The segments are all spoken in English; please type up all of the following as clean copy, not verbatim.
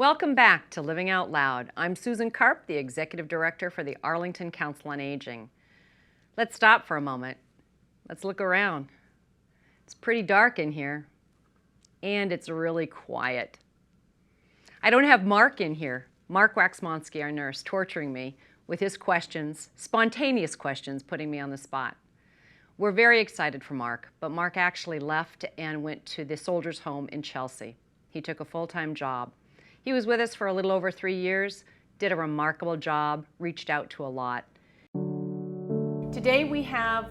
Welcome back to Living Out Loud. I'm Susan Karp, the Executive Director for the Arlington Council on Aging. Let's stop for a moment. Let's look around. It's pretty dark in here, and it's really quiet. I don't have Mark in here, Mark Waxmonsky, our nurse, torturing me with his questions, spontaneous questions, putting me on the spot. We're very excited for Mark, but Mark actually left and went to the Soldiers' Home in Chelsea. He took a full-time job. He was with us for a little over 3 years, did a remarkable job, reached out to a lot. Today we have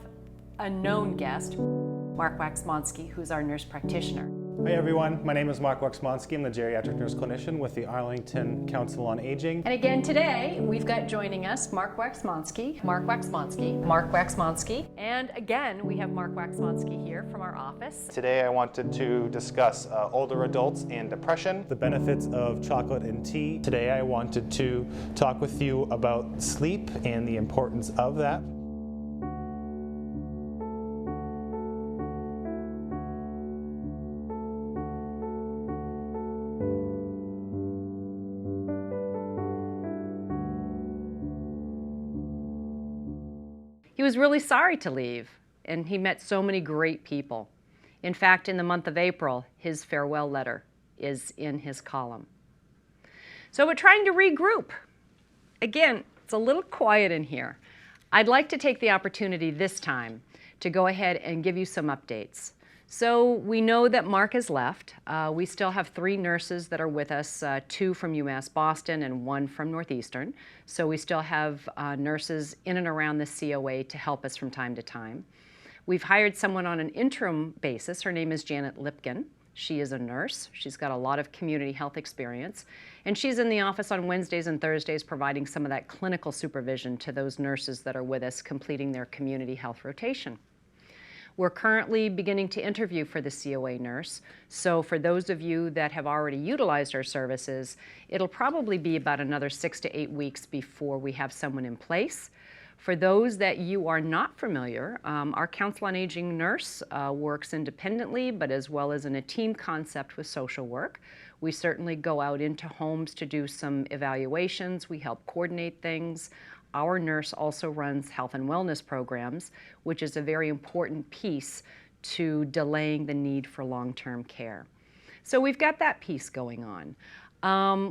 a known guest, Mark Waxmonsky, who's our nurse practitioner. Hi everyone, my name is Mark Waxmonsky. I'm the geriatric nurse clinician with the Arlington Council on Aging. And again today, we've got joining us Mark Waxmonsky, Mark Waxmonsky, Mark Waxmonsky. And again, we have Mark Waxmonsky here from our office. Today I wanted to discuss older adults and depression. The benefits of chocolate and tea. Today I wanted to talk with you about sleep and the importance of that. He was really sorry to leave, and he met so many great people. In fact, in the month of April, his farewell letter is in his column. So we're trying to regroup. Again, it's a little quiet in here. I'd like to take the opportunity this time to go ahead and give you some updates. So we know that Mark has left. We still have 3 nurses that are with us, 2 from UMass Boston and 1 from Northeastern. So we still have nurses in and around the COA to help us from time to time. We've hired someone on an interim basis. Her name is Janet Lipkin. She is a nurse. She's got a lot of community health experience. And she's in the office on Wednesdays and Thursdays providing some of that clinical supervision to those nurses that are with us completing their community health rotation. We're currently beginning to interview for the COA nurse, so for those of you that have already utilized our services, it'll probably be about another 6 to 8 weeks before we have someone in place. For those that you are not familiar, our Council on Aging nurse works independently, but as well as in a team concept with social work. We certainly go out into homes to do some evaluations. We help coordinate things. Our nurse also runs health and wellness programs, which is a very important piece to delaying the need for long-term care. So we've got that piece going on.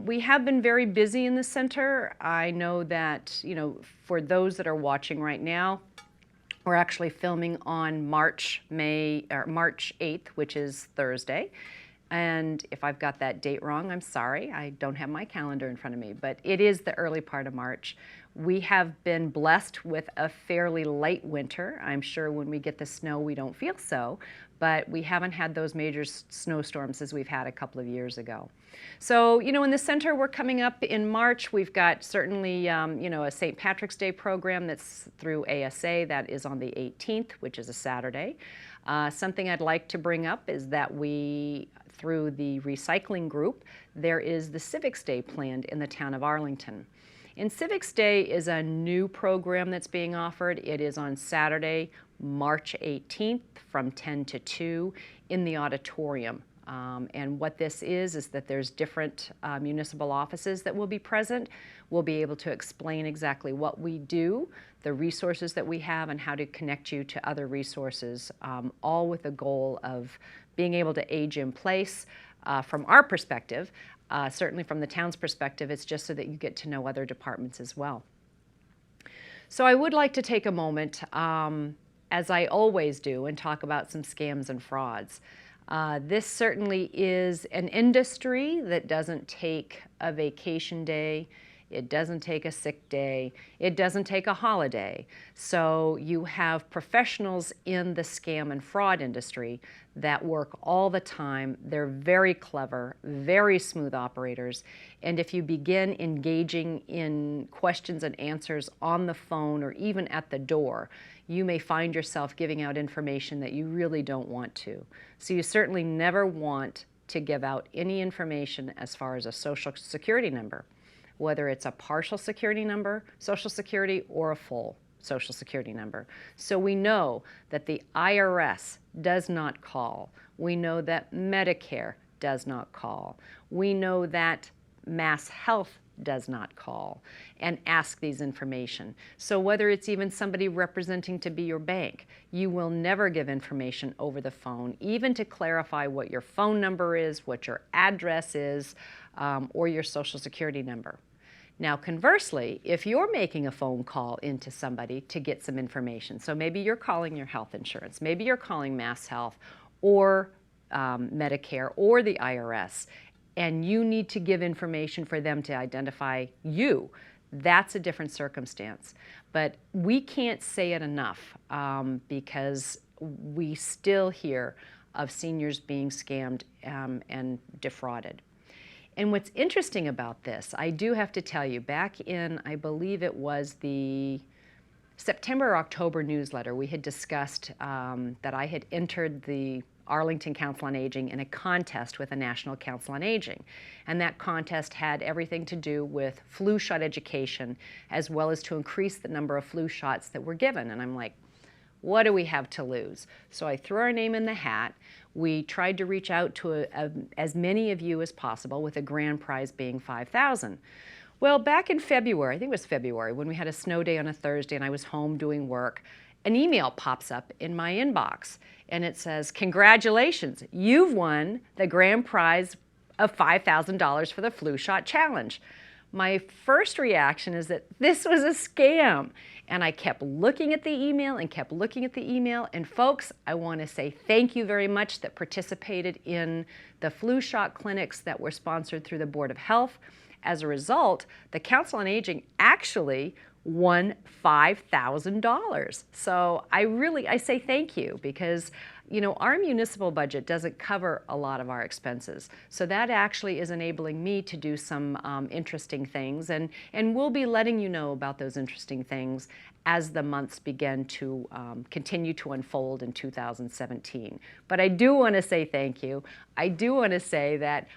We have been very busy in the center. I know that, for those that are watching right now, we're actually filming on March 8th, which is Thursday. And if I've got that date wrong, I'm sorry. I don't have my calendar in front of me, but it is the early part of March. We have been blessed with a fairly light winter. I'm sure when we get the snow, we don't feel so, but we haven't had those major snowstorms as we've had a couple of years ago. So, in the center, we're coming up in March. We've got certainly, a St. Patrick's Day program that's through ASA. That is on the 18th, which is a Saturday. Something I'd like to bring up is that through the recycling group, there is the Civics Day planned in the town of Arlington. And Civics Day is a new program that's being offered. It is on Saturday, March 18th from 10 to 2 in the auditorium. And what this is that there's different municipal offices that will be present. We'll be able to explain exactly what we do, the resources that we have, and how to connect you to other resources, all with the goal of being able to age in place. From our perspective, certainly from the town's perspective, it's just so that you get to know other departments as well. So I would like to take a moment, as I always do, and talk about some scams and frauds. This certainly is an industry that doesn't take a vacation day. It doesn't take a sick day. It doesn't take a holiday. So you have professionals in the scam and fraud industry that work all the time. They're very clever, very smooth operators. And if you begin engaging in questions and answers on the phone or even at the door, you may find yourself giving out information that you really don't want to. So you certainly never want to give out any information as far as a social security number, whether it's a partial security number, social security, or a full social security number. So we know that the IRS does not call. We know that Medicare does not call. We know that Mass Health does not call and ask these information. So whether it's even somebody representing to be your bank, you will never give information over the phone, even to clarify what your phone number is, what your address is, or your social security number. Now, conversely, if you're making a phone call into somebody to get some information, so maybe you're calling your health insurance, maybe you're calling Mass Health or Medicare or the IRS, and you need to give information for them to identify you, that's a different circumstance. But we can't say it enough because we still hear of seniors being scammed and defrauded. And what's interesting about this, I do have to tell you, back in, I believe it was the September or October newsletter, we had discussed that I had entered the Arlington Council on Aging in a contest with the National Council on Aging. And that contest had everything to do with flu shot education, as well as to increase the number of flu shots that were given. And I'm like, what do we have to lose? So I threw our name in the hat. We tried to reach out to as many of you as possible, with a grand prize being $5,000. Well, back in February, I think it was February, when we had a snow day on a Thursday and I was home doing work, an email pops up in my inbox and it says, congratulations, you've won the grand prize of $5,000 for the flu shot challenge. My first reaction is that this was a scam. And I kept looking at the email and kept looking at the email. And folks, I want to say thank you very much that participated in the flu shot clinics that were sponsored through the Board of Health. As a result, the Council on Aging actually won $5,000. So I say thank you, because our municipal budget doesn't cover a lot of our expenses. So that actually is enabling me to do some interesting things, and we'll be letting you know about those interesting things as the months begin to continue to unfold in 2017. But I do want to say thank you. I do want to say that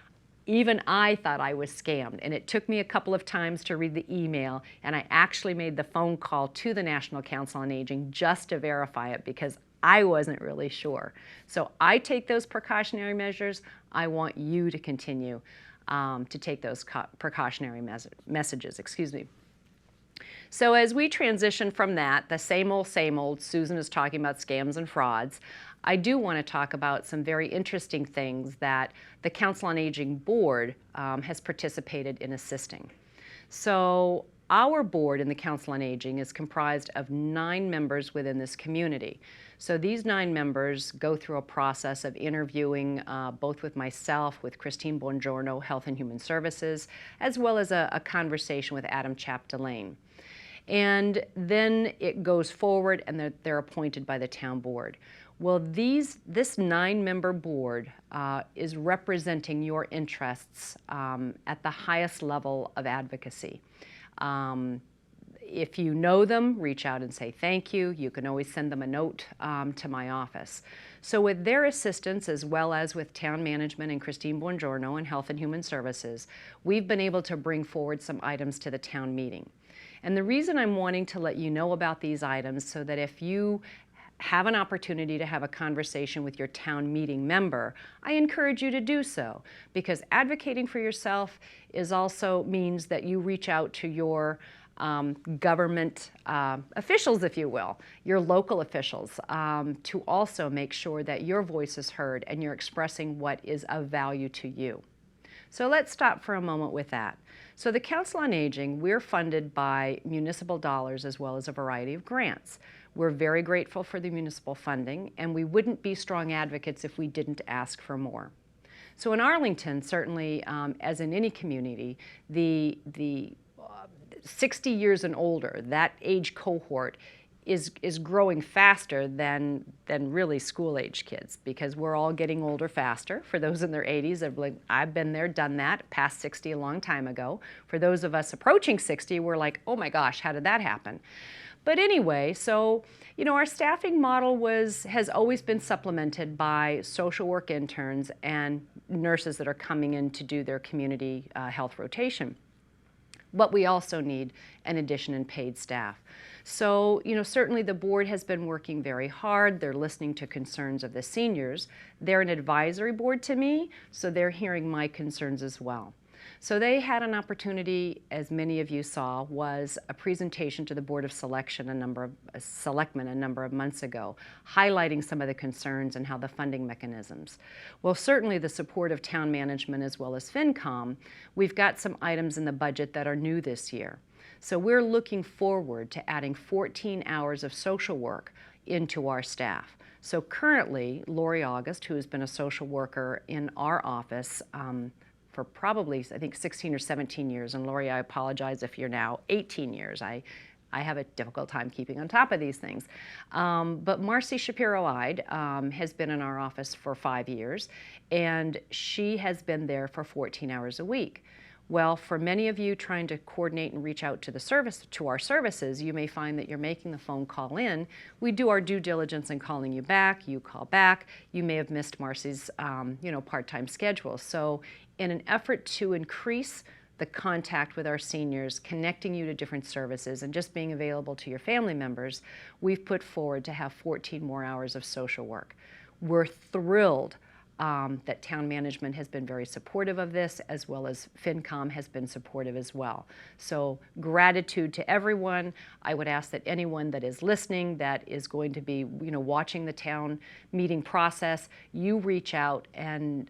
even I thought I was scammed, and it took me a couple of times to read the email, and I actually made the phone call to the National Council on Aging just to verify it, because I wasn't really sure. So I take those precautionary measures. I want you to continue to take those precautionary messages. So as we transition from that, the same old, Susan is talking about scams and frauds, I do want to talk about some very interesting things that the Council on Aging Board has participated in assisting. So our board in the Council on Aging is comprised of 9 members within this community. So these 9 members go through a process of interviewing both with myself, with Christine Buongiorno, Health and Human Services, as well as a conversation with Adam Chapdelaine. And then it goes forward and they're appointed by the town board. Well, this 9-member board is representing your interests at the highest level of advocacy. If you know them, reach out and say thank you. You can always send them a note to my office. So with their assistance, as well as with town management and Christine Buongiorno and Health and Human Services, we've been able to bring forward some items to the town meeting. And the reason I'm wanting to let you know about these items, so that if you have an opportunity to have a conversation with your town meeting member, I encourage you to do so, because advocating for yourself also means that you reach out to your government officials, if you will, your local officials, to also make sure that your voice is heard and you're expressing what is of value to you. So let's stop for a moment with that. So the Council on Aging, we're funded by municipal dollars as well as a variety of grants. We're very grateful for the municipal funding, and we wouldn't be strong advocates if we didn't ask for more. So in Arlington, certainly, as in any community, the 60 years and older, that age cohort, is growing faster than really school-age kids, because we're all getting older faster. For those in their 80s, I've been there, done that, past 60 a long time ago. For those of us approaching 60, we're like, oh my gosh, how did that happen? But anyway, so our staffing model has always been supplemented by social work interns and nurses that are coming in to do their community health rotation. But we also need an addition in paid staff. So, certainly the board has been working very hard. They're listening to concerns of the seniors. They're an advisory board to me, so they're hearing my concerns as well. So they had an opportunity, as many of you saw, was a presentation to the Board of Selectmen a number of months ago, highlighting some of the concerns and how the funding mechanisms. Well, certainly the support of town management as well as FinCom, we've got some items in the budget that are new this year. So we're looking forward to adding 14 hours of social work into our staff. So currently, Lori August, who has been a social worker in our office for probably, I think, 16 or 17 years, and Lori, I apologize if you're now 18 years. I have a difficult time keeping on top of these things. But Marcy Shapiro-Ide has been in our office for 5 years, and she has been there for 14 hours a week. Well, for many of you trying to coordinate and reach out to our services, you may find that you're making the phone call in. We do our due diligence in calling you back. You call back. You may have missed Marcy's, part-time schedule. So, in an effort to increase the contact with our seniors, connecting you to different services, and just being available to your family members, we've put forward to have 14 more hours of social work. We're thrilled that town management has been very supportive of this, as well as FinCom has been supportive as well. So gratitude to everyone. I would ask that anyone that is listening, that is going to be watching the town meeting process, you reach out, and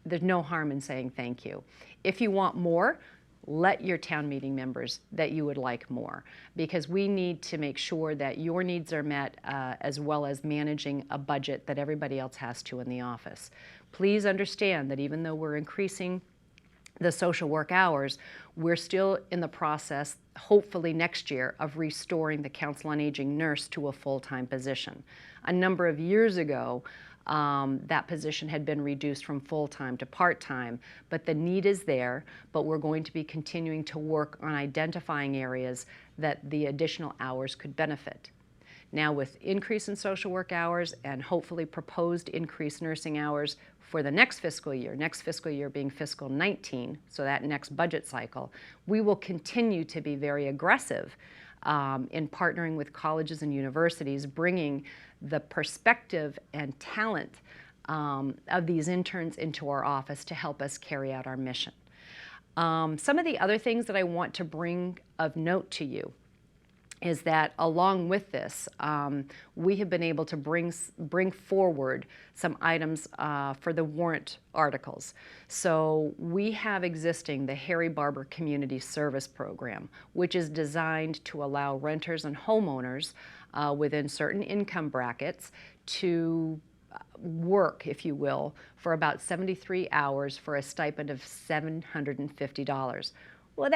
there's no harm in saying thank you. If you want more, let your town meeting members that you would like more, because we need to make sure that your needs are met as well as managing a budget that everybody else has to in the office. Please understand that even though we're increasing the social work hours, we're still in the process, hopefully next year, of restoring the Council on Aging nurse to a full-time position. A number of years ago, that position had been reduced from full-time to part-time, but the need is there, but we're going to be continuing to work on identifying areas that the additional hours could benefit. Now, with increase in social work hours and hopefully proposed increased nursing hours for the next fiscal year being fiscal 19, so that next budget cycle, we will continue to be very aggressive in partnering with colleges and universities, bringing the perspective and talent of these interns into our office to help us carry out our mission. Some of the other things that I want to bring of note to you is that along with this, we have been able to bring forward some items for the warrant articles. So we have existing the Harry Barber Community Service Program, which is designed to allow renters and homeowners within certain income brackets to work, if you will, for about 73 hours for a stipend of $750. Well,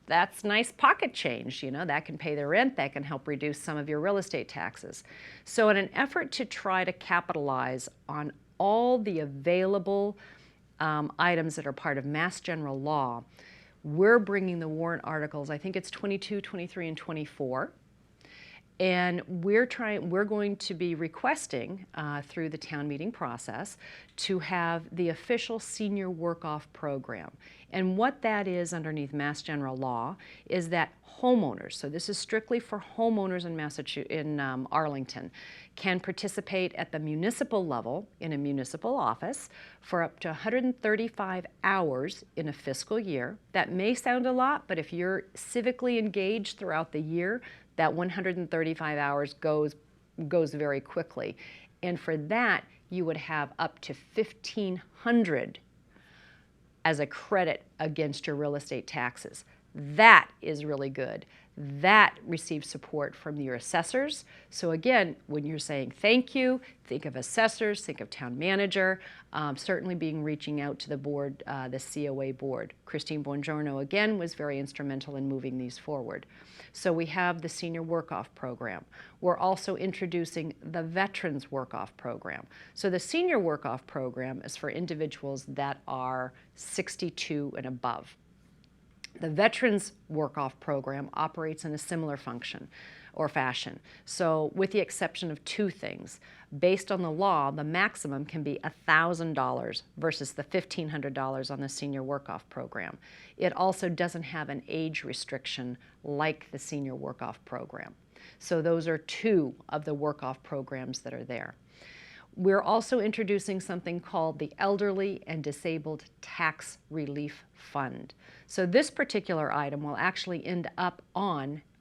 that's nice pocket change, that can pay the rent, that can help reduce some of your real estate taxes. So in an effort to try to capitalize on all the available items that are part of Mass General Law, we're bringing the warrant articles, I think it's 22, 23, and 24. And we're going to be requesting through the town meeting process to have the official senior work-off program. And what that is underneath Mass General Law is that homeowners, so this is strictly for homeowners in Arlington, can participate at the municipal level in a municipal office for up to 135 hours in a fiscal year. That may sound a lot, but if you're civically engaged throughout the year, that 135 hours goes very quickly. And for that, you would have up to $1,500 as a credit against your real estate taxes. That is really good. That receives support from your assessors. So again, when you're saying thank you, think of assessors, think of town manager, certainly reaching out to the board, the COA board. Christine Buongiorno, again, was very instrumental in moving these forward. So we have the Senior Work-Off Program. We're also introducing the Veterans Work-Off Program. So the Senior Work-Off Program is for individuals that are 62 and above. The Veterans Work-Off Program operates in a similar function or fashion. So with the exception of two things, based on the law, the maximum can be $1,000 versus the $1,500 on the Senior Work-Off Program. It also doesn't have an age restriction like the Senior Work-Off Program. So those are two of the work-off programs that are there. We're also introducing something called the Elderly and Disabled Tax Relief Fund. So this particular item will actually end up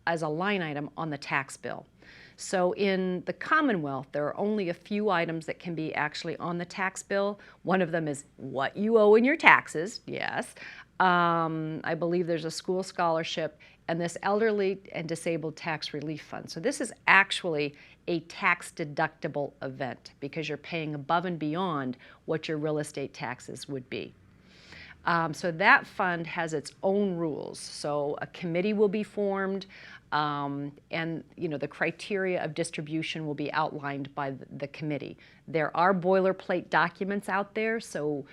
as a line item on the tax bill. So in the Commonwealth, there are only a few items that can be actually on the tax bill. One of them is what you owe in your taxes, yes. I believe there's a school scholarship and this Elderly and Disabled Tax Relief Fund. So this is actually a tax deductible event because you're paying above and beyond what your real estate taxes would be. So that fund has its own rules. So a committee will be formed, and the criteria of distribution will be outlined by the committee. There are boilerplate documents out there, so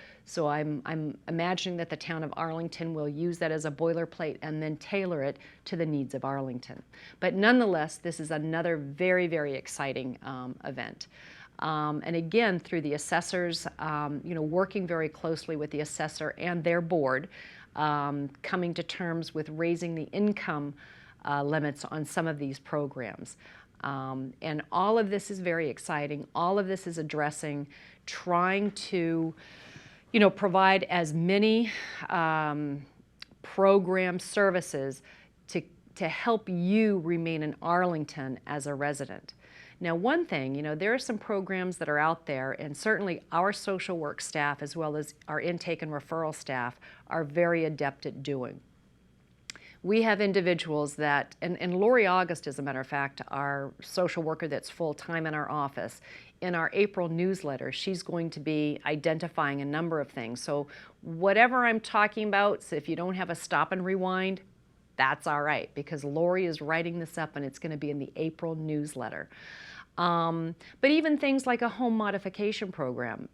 I'm imagining that the town of Arlington will use that as a boilerplate and then tailor it to the needs of Arlington. But nonetheless, this is another very, very exciting event. And again, through the assessors, working very closely with the assessor and their board, coming to terms with raising the income limits on some of these programs. And all of this is very exciting. All of this is addressing, trying to, provide as many program services to help you remain in Arlington as a resident. Now, one thing, there are some programs that are out there, and certainly our social work staff as well as our intake and referral staff are very adept at doing. We have individuals that, and Lori August, as a matter of fact, our social worker that's full-time in our office, in our April newsletter, she's going to be identifying a number of things. So whatever I'm talking about, so if you don't have a stop and rewind, that's all right, because Lori is writing this up and it's going to be in the April newsletter. But even things like a home modification program,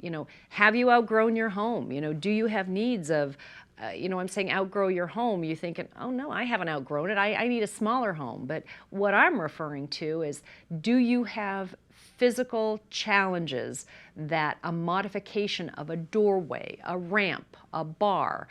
have you outgrown your home? Do you have needs of, I'm saying outgrow your home. You're thinking, oh no, I haven't outgrown it. I need a smaller home. But what I'm referring to is, do you have physical challenges that a modification of a doorway, a ramp, a bar,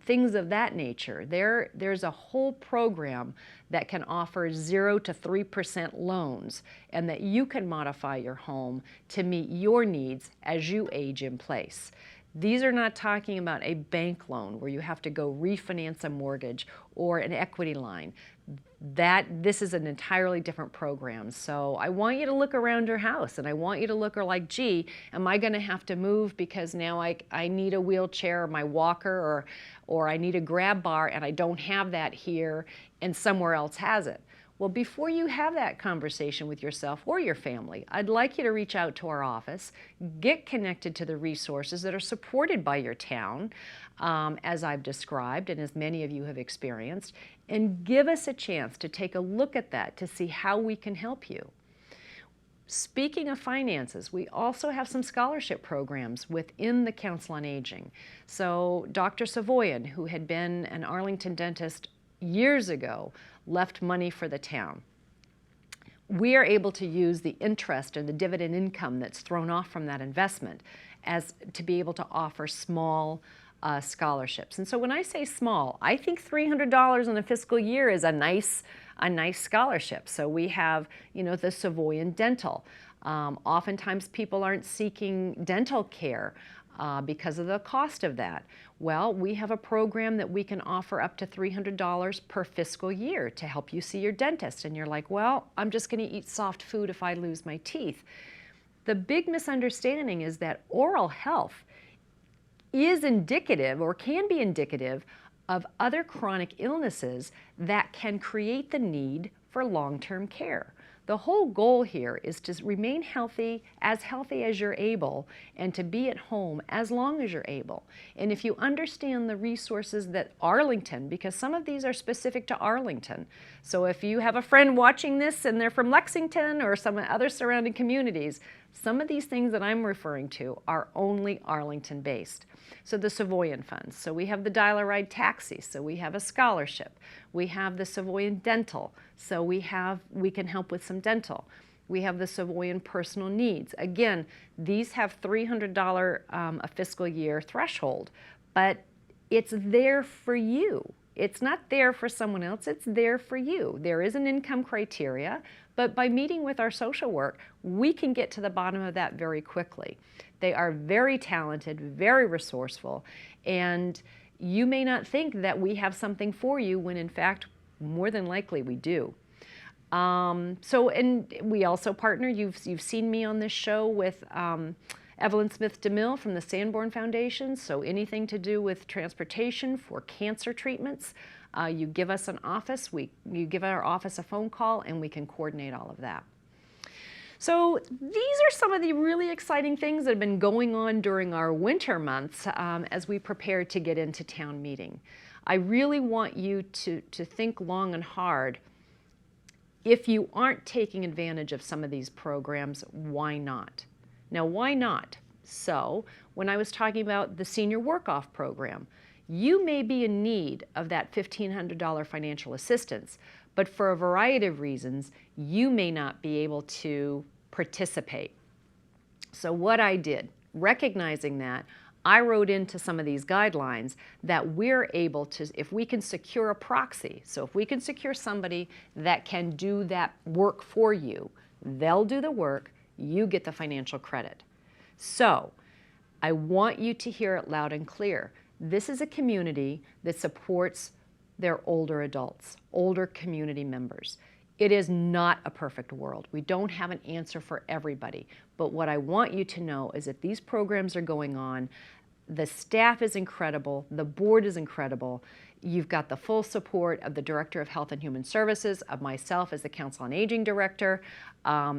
things of that nature. There's a whole program that can offer 0 to 3% loans, and that you can modify your home to meet your needs as you age in place. These are not talking about a bank loan where you have to go refinance a mortgage or an equity line. This is an entirely different program. So I want you to look around your house, and I want you to look like, gee, am I going to have to move because now I need a wheelchair or my walker, or I need a grab bar and I don't have that here and somewhere else has it. Well, before you have that conversation with yourself or your family, I'd like you to reach out to our office, get connected to the resources that are supported by your town, as I've described and as many of you have experienced, and give us a chance to take a look at that to see how we can help you. Speaking of finances, we also have some scholarship programs within the Council on Aging. So Dr. Savoyan, who had been an Arlington dentist years ago, left money for the town. We are able to use the interest and the dividend income that's thrown off from that investment as to be able to offer small scholarships. And so when I say small, I think $300 in a fiscal year is a nice scholarship. So we have, the Savoyan Dental. Oftentimes people aren't seeking dental care because of the cost of that. Well, we have a program that we can offer up to $300 per fiscal year to help you see your dentist. And you're like, well, I'm just going to eat soft food if I lose my teeth. The big misunderstanding is that oral health is indicative, or can be indicative, of other chronic illnesses that can create the need for long-term care. The whole goal here is to remain healthy as you're able, and to be at home as long as you're able. And if you understand the resources that Arlington, because some of these are specific to Arlington. So if you have a friend watching this and they're from Lexington or some other surrounding communities, some of these things that I'm referring to are only Arlington based. So the Savoyan funds. So we have the Dial-A-Ride taxi. So we have a scholarship. We have the Savoyan Dental. So we can help with some dental. We have the Savoyan Personal Needs. Again, these have $300 a fiscal year threshold, but it's there for you. It's not there for someone else, it's there for you. There is an income criteria, but by meeting with our social work, we can get to the bottom of that very quickly. They are very talented, very resourceful, and you may not think that we have something for you when in fact, more than likely we do. And we also partner, you've seen me on this show with Evelyn Smith DeMille from the Sanborn Foundation, so anything to do with transportation for cancer treatments, you give us an office, you give our office a phone call, and we can coordinate all of that. So these are some of the really exciting things that have been going on during our winter months as we prepare to get into town meeting. I really want you to think long and hard. If you aren't taking advantage of some of these programs, why not? Now, why not? So, when I was talking about the senior work-off program, you may be in need of that $1,500 financial assistance, but for a variety of reasons, you may not be able to participate. So what I did, recognizing that, I wrote into some of these guidelines that we're able to, if we can secure a proxy, so if we can secure somebody that can do that work for you, they'll do the work, you get the financial credit. So I want you to hear it loud and clear. This is a community that supports their older adults, older community members. It is not a perfect world. We don't have an answer for everybody. But what I want you to know is that these programs are going on. The staff is incredible. The board is incredible. You've got the full support of the Director of Health and Human Services, of myself as the Council on Aging Director.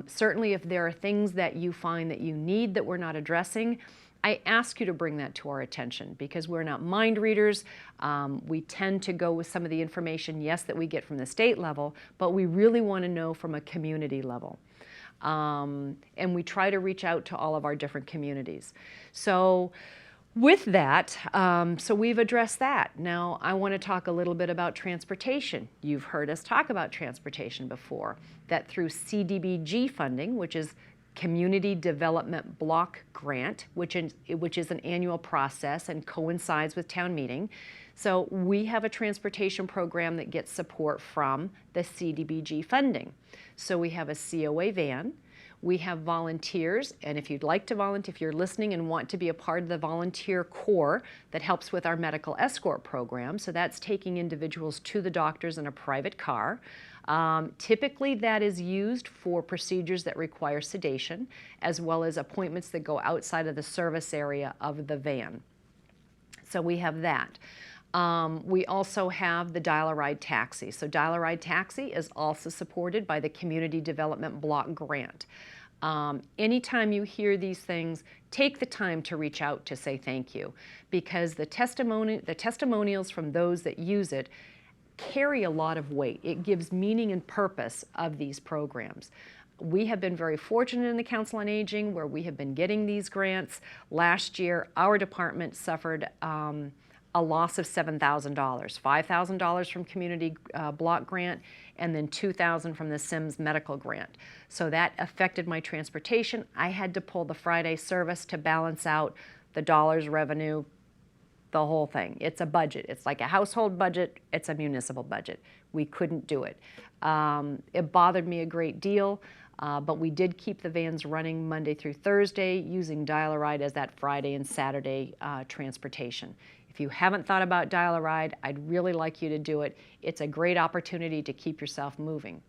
Certainly if there are things that you find that you need that we're not addressing, I ask you to bring that to our attention because we're not mind readers. We tend to go with some of the information, yes, that we get from the state level, but we really want to know from a community level. And we try to reach out to all of our different communities. So with that, so we've addressed that. Now I want to talk a little bit about transportation. You've heard us talk about transportation before, that through CDBG funding, which is Community Development Block Grant, which is an annual process and coincides with town meeting. So we have a transportation program that gets support from the CDBG funding. So we have a COA van, we have volunteers, and if you'd like to volunteer, if you're listening and want to be a part of the volunteer corps that helps with our medical escort program, so that's taking individuals to the doctors in a private car. Typically that is used for procedures that require sedation, as well as appointments that go outside of the service area of the van. So we have that. We also have the Dial-A-Ride Taxi. So Dial-A-Ride Taxi is also supported by the Community Development Block Grant. Anytime you hear these things, take the time to reach out to say thank you, because the testimonials from those that use it carry a lot of weight. It gives meaning and purpose of these programs. We have been very fortunate in the Council on Aging where we have been getting these grants. Last year, our department suffered a loss of $7,000, $5,000 from Community Block Grant, and then $2,000 from the Sims Medical Grant. So that affected my transportation. I had to pull the Friday service to balance out the dollars revenue, the whole thing. It's a budget. It's like a household budget. It's a municipal budget. We couldn't do it. It bothered me a great deal, but we did keep the vans running Monday through Thursday using Dial-A-Ride as that Friday and Saturday transportation. If you haven't thought about Dial-A-Ride, I'd really like you to do it. It's a great opportunity to keep yourself moving.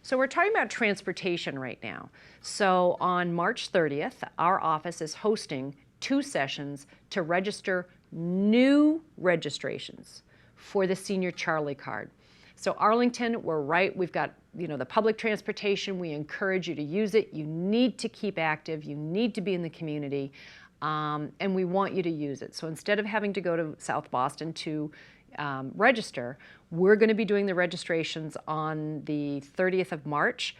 So we're talking about transportation right now. So on March 30th, our office is hosting 2 sessions to register new registrations for the Senior Charlie card. So Arlington, we've got the public transportation. We encourage you to use it. You need to keep active. You need to be in the community. And we want you to use it. So instead of having to go to South Boston to register, we're going to be doing the registrations on the 30th of March.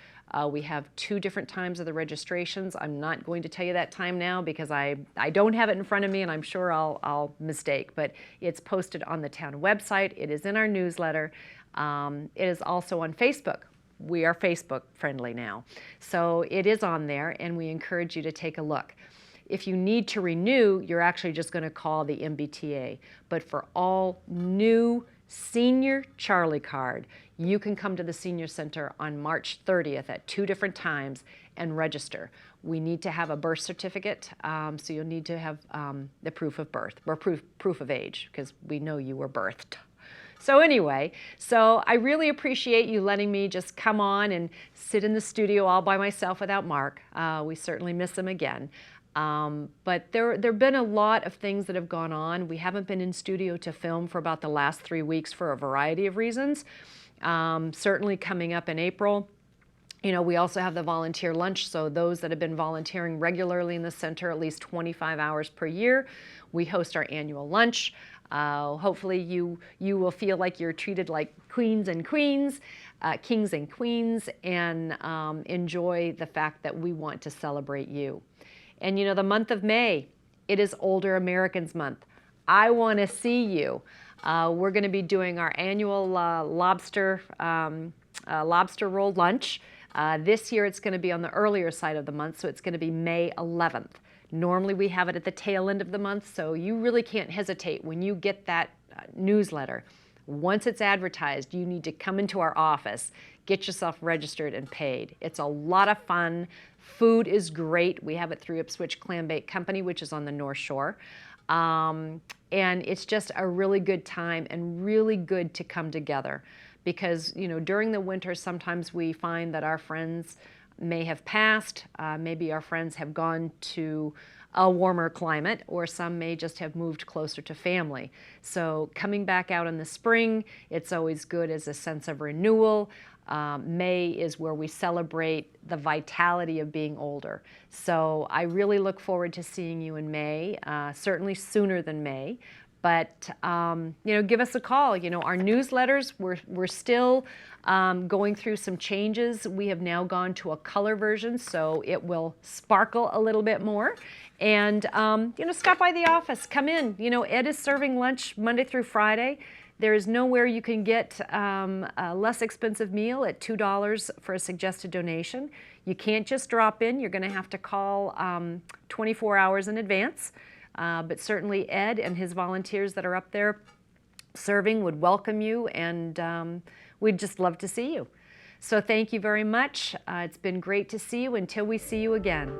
We have 2 different times of the registrations. I'm not going to tell you that time now because I don't have it in front of me and I'm sure I'll mistake, but it's posted on the town website. It is in our newsletter. It is also on Facebook. We are Facebook friendly now. So it is on there and we encourage you to take a look. If you need to renew, you're actually just going to call the MBTA. But for all new Senior Charlie card, you can come to the Senior Center on March 30th at 2 different times and register. We need to have a birth certificate, so you'll need to have the proof of birth, or proof of age, because we know you were birthed. So anyway, so I really appreciate you letting me just come on and sit in the studio all by myself without Mark. We certainly miss him again. But there have been a lot of things that have gone on. We haven't been in studio to film for about the last 3 weeks for a variety of reasons. Certainly coming up in April. You know, we also have the volunteer lunch, so those that have been volunteering regularly in the center at least 25 hours per year, we host our annual lunch. Hopefully you will feel like you're treated like queens and queens, kings and queens, and enjoy the fact that we want to celebrate you. And you know, the month of May, it is Older Americans Month. I want to see you. We're going to be doing our annual lobster roll lunch. This year it's going to be on the earlier side of the month, so it's going to be May 11th. Normally we have it at the tail end of the month, so you really can't hesitate when you get that newsletter. Once it's advertised, you need to come into our office, get yourself registered and paid. It's a lot of fun. Food is great. We have it through Ipswich Clam Bake Company, which is on the North Shore. And it's just a really good time and really good to come together. Because, you know, during the winter, sometimes we find that our friends may have passed, maybe our friends have gone to a warmer climate, or some may just have moved closer to family. So coming back out in the spring, it's always good as a sense of renewal. May is where we celebrate the vitality of being older. So I really look forward to seeing you in May, certainly sooner than May. But, you know, give us a call. You know, our newsletters, we're still going through some changes. We have now gone to a color version, so it will sparkle a little bit more. And, you know, stop by the office, come in. You know, Ed is serving lunch Monday through Friday. There is nowhere you can get a less expensive meal at $2 for a suggested donation. You can't just drop in. You're going to have to call 24 hours in advance. But certainly Ed and his volunteers that are up there serving would welcome you, and we'd just love to see you. So thank you very much. It's been great to see you until we see you again.